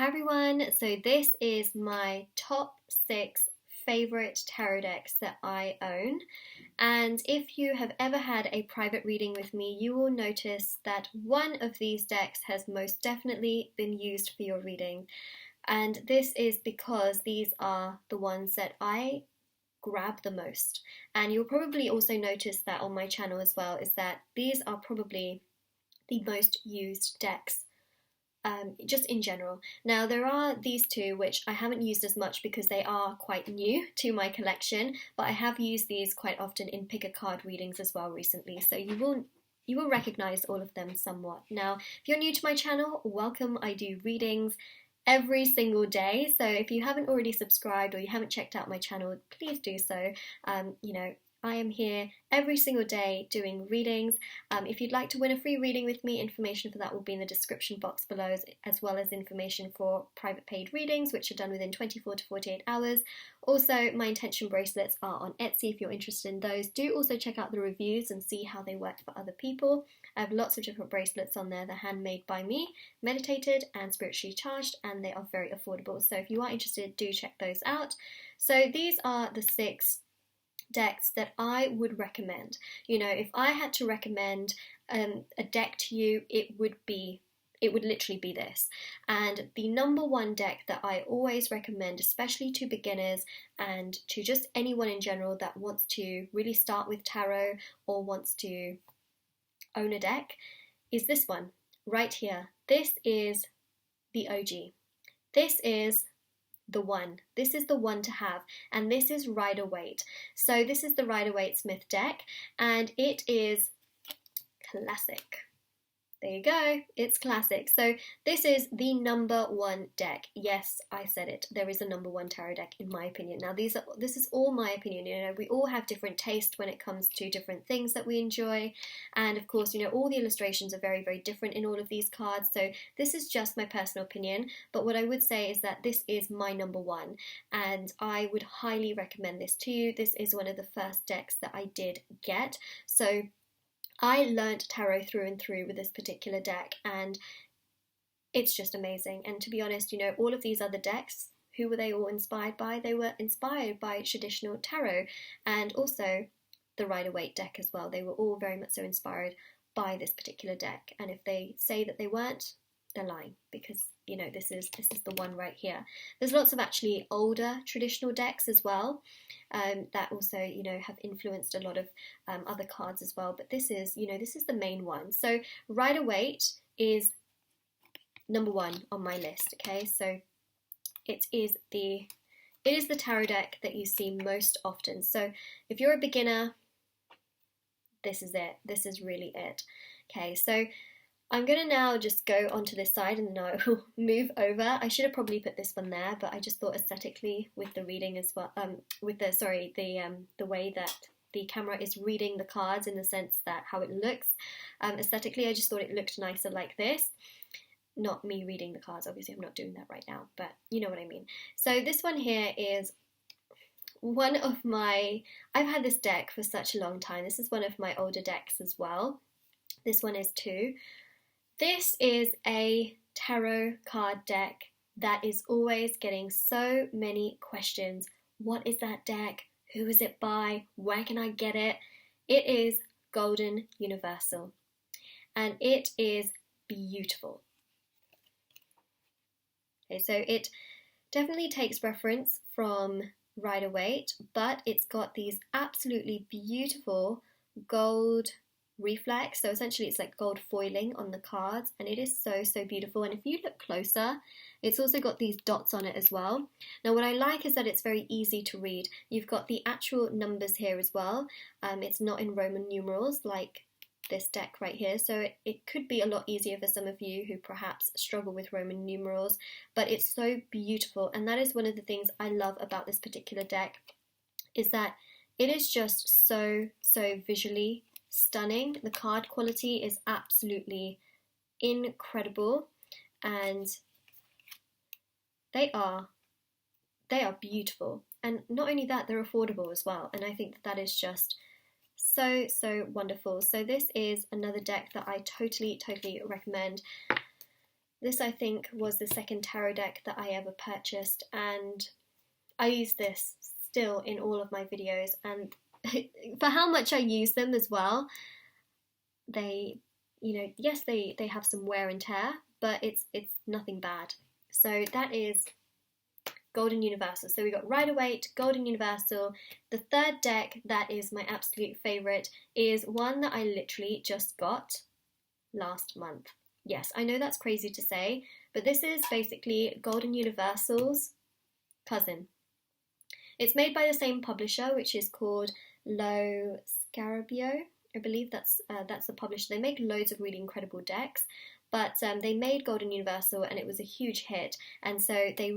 Hi everyone, so this is my top 6 favourite tarot decks that I own, and if you have ever had a private reading with me, you will notice that one of these decks has most definitely been used for your reading, and this is because these are the ones that I grab the most. And you'll probably also notice that on my channel as well, is that these are probably the most used decks just in general. Now there are these two which I haven't used as much because they are quite new to my collection, but I have used these quite often in pick a card readings as well recently, so you will recognize all of them somewhat. Now, if you're new to my channel, welcome. I do readings every single day, so if you haven't already subscribed or you haven't checked out my channel, please do so. I am here every single day doing readings. If you'd like to win a free reading with me, information for that will be in the description box below, as well as information for private paid readings, which are done within 24 to 48 hours. Also, my intention bracelets are on Etsy if you're interested in those. Do also check out the reviews and see how they work for other people. I have lots of different bracelets on there. They're handmade by me, meditated and spiritually charged, and they are very affordable. So if you are interested, do check those out. So these are the 6 decks that I would recommend. You know, if I had to recommend a deck to you, it would literally be this. And the number one deck that I always recommend, especially to beginners and to just anyone in general that wants to really start with tarot or wants to own a deck, is this one right here. This is the OG. This is the one. This is the one to have, and this is Rider-Waite. So this is the Rider-Waite Smith deck, and it is classic. There you go, it's classic. So this is the number one deck. Yes, I said it. There is a number one tarot deck in my opinion. Now this is all my opinion. You know, we all have different tastes when it comes to different things that we enjoy. And of course, you know, all the illustrations are very, very different in all of these cards. So this is just my personal opinion. But what I would say is that this is my number one. And I would highly recommend this to you. This is one of the first decks that I did get. So I learnt tarot through and through with this particular deck, and it's just amazing. And to be honest, you know, all of these other decks, who were they all inspired by? They were inspired by traditional tarot, and also the Rider-Waite deck as well. They were all very much so inspired by this particular deck. And if they say that they weren't, they're lying, because you know, this is the one right here. There's lots of actually older traditional decks as well that also, you know, have influenced a lot of other cards as well. But this is, you know, this is the main one. So Rider-Waite is number one on my list. Okay, so it is the tarot deck that you see most often. So if you're a beginner, this is it. This is really it. Okay, so I'm going to now just go onto this side and then I will move over. I should have probably put this one there, but I just thought aesthetically with the reading as well, the way that the camera is reading the cards, in the sense that how it looks aesthetically, I just thought it looked nicer like this. Not me reading the cards, obviously I'm not doing that right now, but you know what I mean. So this one here is one of my, I've had this deck for such a long time. This is one of my older decks as well. This one is too. This is a tarot card deck that is always getting so many questions. What is that deck? Who is it by? Where can I get it? It is Golden Universal, and it is beautiful. Okay, so it definitely takes reference from Rider-Waite, but it's got these absolutely beautiful gold reflex. So essentially it's like gold foiling on the cards, and it is so, so beautiful. And if you look closer, it's also got these dots on it as well. Now what I like is that it's very easy to read. You've got the actual numbers here as well. It's not in Roman numerals like this deck right here, so it could be a lot easier for some of you who perhaps struggle with Roman numerals, but it's so beautiful. And that is one of the things I love about this particular deck, is that it is just so, so visually stunning. The card quality is absolutely incredible, and they are beautiful. And not only that, they're affordable as well, and I think that is just so, so wonderful. So this is another deck that I totally recommend. This, I think, was the second tarot deck that I ever purchased, and I use this still in all of my videos, and for how much I use them as well, they, yes, they have some wear and tear, but it's nothing bad. So that is Golden Universal. So we got Rider-Waite, Golden Universal. The third deck that is my absolute favourite is one that I literally just got last month. Yes, I know that's crazy to say, but this is basically Golden Universal's cousin. It's made by the same publisher, which is called Lo Scarabeo. I believe that's the publisher. They make loads of really incredible decks, but they made Golden Universal and it was a huge hit. And so they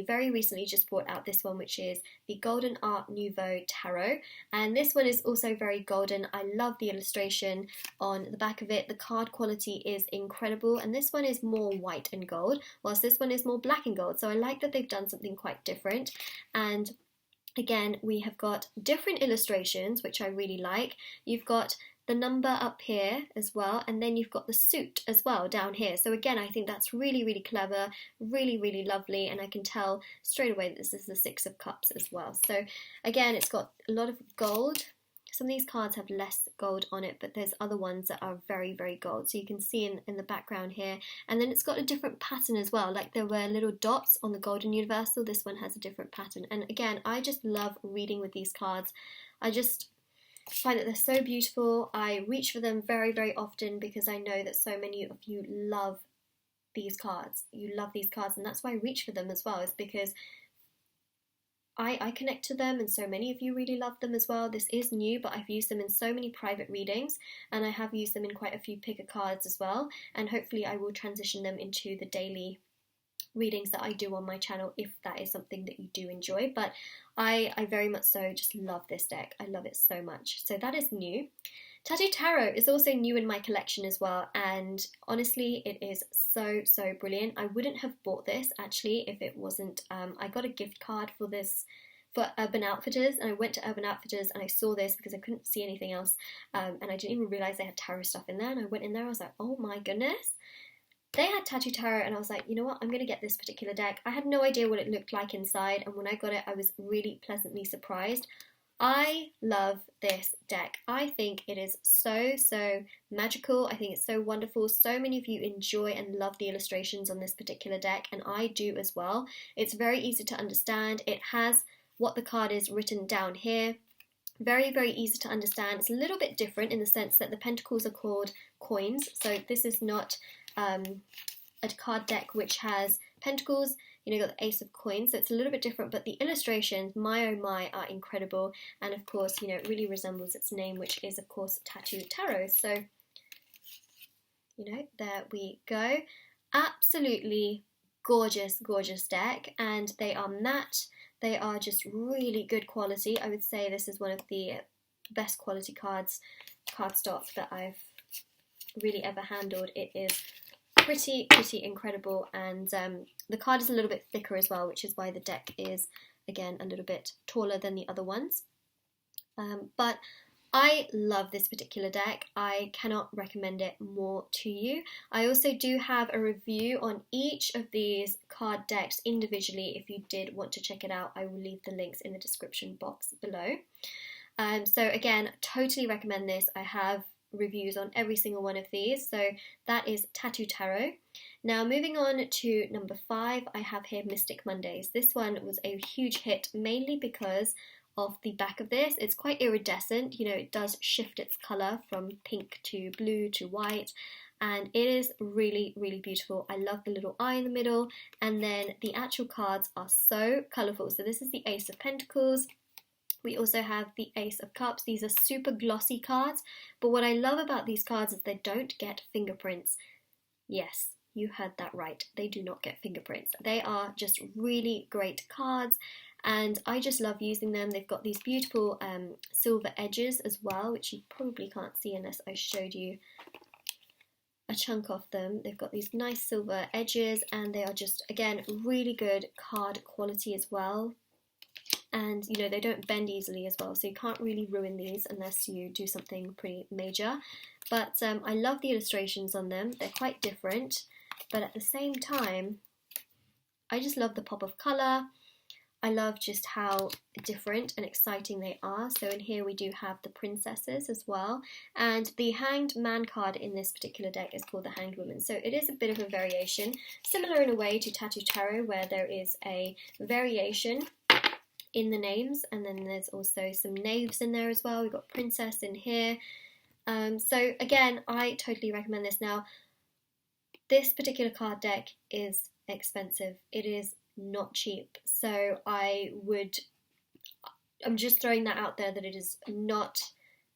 very recently just brought out this one, which is the Golden Art Nouveau Tarot. And this one is also very golden. I love the illustration on the back of it. The card quality is incredible. And this one is more white and gold, whilst this one is more black and gold. So I like that they've done something quite different. And again, we have got different illustrations, which I really like. You've got the number up here as well, and then you've got the suit as well down here. So again, I think that's really, really clever, really, really lovely, and I can tell straight away that this is the Six of Cups as well. So again, it's got a lot of gold. Some of these cards have less gold on it, but there's other ones that are very, very gold. So you can see in the background here. And then it's got a different pattern as well. Like there were little dots on the Golden Universal. This one has a different pattern. And again, I just love reading with these cards. I just find that they're so beautiful. I reach for them very, very often because I know that so many of you love these cards. You love these cards, and that's why I reach for them as well, is because I connect to them, and so many of you really love them as well. This is new, but I've used them in so many private readings, and I have used them in quite a few picker cards as well, and hopefully I will transition them into the daily readings that I do on my channel if that is something that you do enjoy. But I very much so just love this deck. I love it so much. So that is new. Tattoo Tarot is also new in my collection as well, and honestly it is so brilliant. I wouldn't have bought this actually if it wasn't, I got a gift card for this for Urban Outfitters, and I went to Urban Outfitters and I saw this because I couldn't see anything else, and I didn't even realise they had tarot stuff in there, and I went in there, I was like, oh my goodness. They had Tattoo Tarot, and I was like, you know what, I'm going to get this particular deck. I had no idea what it looked like inside, and when I got it I was really pleasantly surprised. I love this deck. I think it is so magical. I think it's so wonderful. So many of you enjoy and love the illustrations on this particular deck, and I do as well. It's very easy to understand. It has what the card is written down here. Very easy to understand. It's a little bit different in the sense that the pentacles are called coins. So this is not a card deck which has pentacles. You got the Ace of Coins, so it's a little bit different, but the illustrations, my oh my, are incredible. And of course, it really resembles its name, which is of course Tattoo Tarot. So, there we go. Absolutely gorgeous deck, and they are matte. They are just really good quality. I would say this is one of the best quality cardstock that I've really ever handled. It is pretty incredible, and the card is a little bit thicker as well, which is why the deck is again a little bit taller than the other ones. But I love this particular deck. I cannot recommend it more to you. I also do have a review on each of these card decks individually. If you did want to check it out, I will leave the links in the description box below. So again, totally recommend this. I have reviews on every single one of these. So that is Tattoo Tarot. Now moving on to number 5, I have here Mystic Mondays. This one was a huge hit, mainly because of the back of this. It's quite iridescent, it does shift its colour from pink to blue to white, and it is really beautiful. I love the little eye in the middle, and then the actual cards are so colourful. So this is the Ace of Pentacles. We also have the Ace of Cups. These are super glossy cards, but what I love about these cards is they don't get fingerprints. Yes, you heard that right. They do not get fingerprints. They are just really great cards, and I just love using them. They've got these beautiful silver edges as well, which you probably can't see unless I showed you a chunk of them. They've got these nice silver edges, and they are just, again, really good card quality as well. And they don't bend easily as well, so you can't really ruin these unless you do something pretty major. But I love the illustrations on them. They're quite different, but at the same time, I just love the pop of colour. I love just how different and exciting they are. So in here we do have the princesses as well. And the Hanged Man card in this particular deck is called the Hanged Woman. So it is a bit of a variation, similar in a way to Tattoo Tarot, where there is a variation in the names. And then there's also some knaves in there as well. We've got princess in here. So again, I totally recommend this. Now, this particular card deck is expensive. It is not cheap. So I'm just throwing that out there, that it is not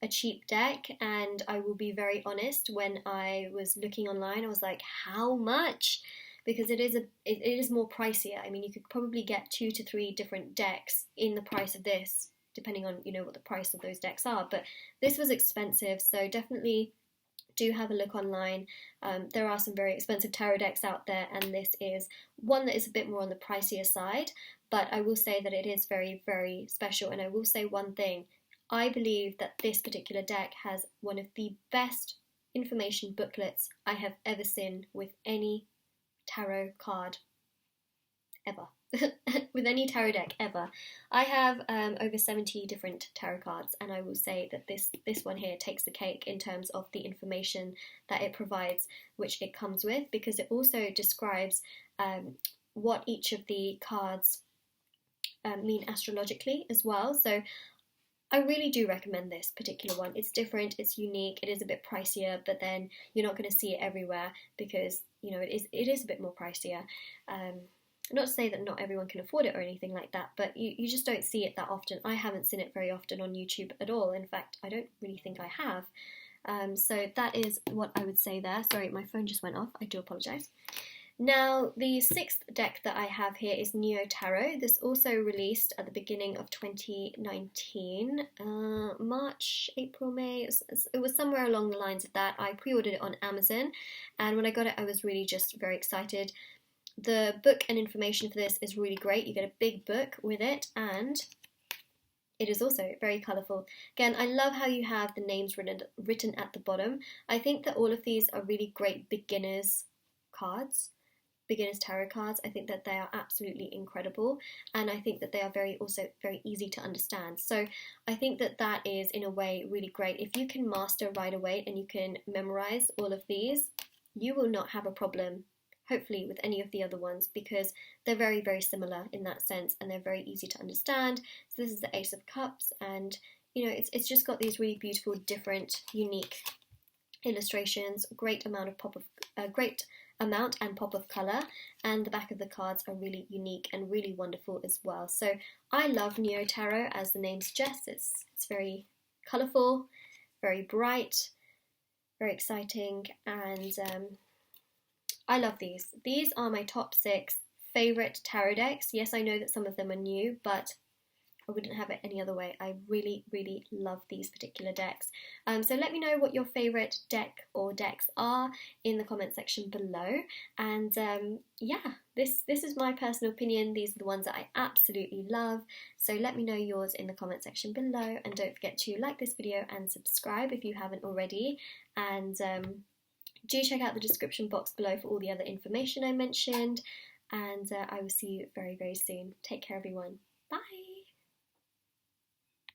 a cheap deck, and I will be very honest, when I was looking online I was like, how much? Because it is more pricier. I mean, you could probably get 2 to 3 different decks in the price of this, depending on, you know, what the price of those decks are, but this was expensive, so definitely do have a look online. There are some very expensive tarot decks out there, and this is one that is a bit more on the pricier side, but I will say that it is very, very special. And I will say one thing, I believe that this particular deck has one of the best information booklets I have ever seen with any tarot card ever. With any tarot deck ever. I have over 70 different tarot cards, and I will say that this one here takes the cake in terms of the information that it provides, which it comes with, because it also describes what each of the cards mean astrologically as well. So I really do recommend this particular one. It's different, it's unique, it is a bit pricier, but then you're not going to see it everywhere because, you know, it is a bit more pricier. Not to say that not everyone can afford it or anything like that, but you just don't see it that often. I haven't seen it very often on YouTube at all. In fact, I don't really think I have. So that is what I would say there. Sorry, my phone just went off. I do apologise. Now, the 6th deck that I have here is Neo Tarot. This also released at the beginning of 2019, March, April, May. It was somewhere along the lines of that. I pre-ordered it on Amazon, and when I got it, I was really just very excited. The book and information for this is really great. You get a big book with it, and it is also very colourful. Again, I love how you have the names written at the bottom. I think that all of these are really great beginners cards, beginners tarot cards. I think that they are absolutely incredible, and I think that they are also very easy to understand. So I think that is in a way really great. If you can master Rider-Waite and you can memorise all of these, you will not have a problem, hopefully, with any of the other ones, because they're very, very similar in that sense, and they're very easy to understand. So this is the Ace of Cups, and you know, it's just got these really beautiful, different, unique illustrations, great amount and pop of colour, and the back of the cards are really unique and really wonderful as well. So I love Neo Tarot, as the name suggests. It's very colourful, very bright, very exciting, and I love these. These are my top 6 favourite tarot decks. Yes, I know that some of them are new, but I wouldn't have it any other way. I really, really love these particular decks. So let me know what your favourite deck or decks are in the comment section below. And yeah, this is my personal opinion. These are the ones that I absolutely love. So let me know yours in the comment section below. And don't forget to like this video and subscribe if you haven't already. And do check out the description box below for all the other information I mentioned, and I will see you very, very soon. Take care, everyone. Bye!